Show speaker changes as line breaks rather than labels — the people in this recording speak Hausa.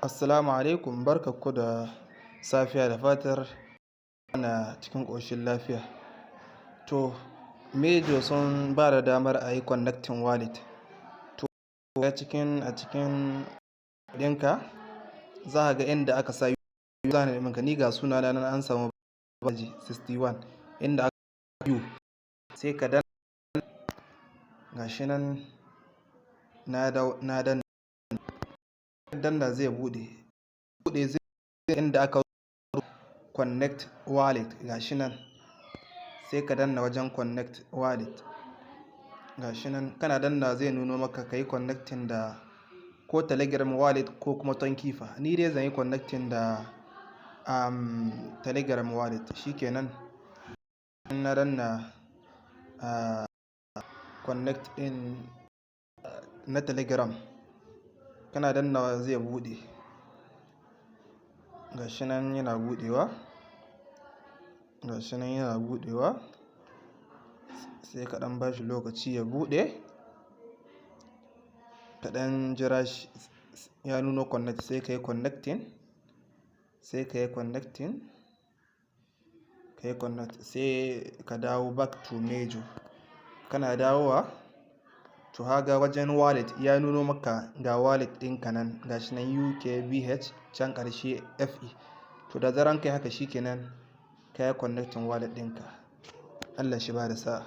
Assalamu alaikum, barkanku da safiya da fatar ana cikin ƙoshin lafiya. To, Major sun ba da damar a yi connecting wallet. To, a cikin ɗinka za ka ga inda aka sa username ɗinka. Ni ga sunana nan an samu Babaji 61 inda aka yi sai ka danna gashi nan na danna zai buɗe zai inda aka connect wallet gashi nan sai ka danna wajen connect wallet gashi nan kana danna zai nuno maka ka yi connecting da ko telegram wallet ko kuma tonkifa. Ni dai zan yi connecting da telegram wallet shikenan na danna connect in na telegram kana dannawa zai buɗe gashi nan yana buɗewa sai ka ɗan bashi lokaci ya buɗe ka ɗan jira shi ya nuno connect sai ka yi connect sai ka dawo back to Major. Kana dawowa to haga wajen wallet ya nuno maka ga wallet ɗinka nan gashi nan UKBH can ƙarshe FE. To da zaran kai haka shikenan ka yi connecting wallet ɗinka. Allah shi ba da sa'a.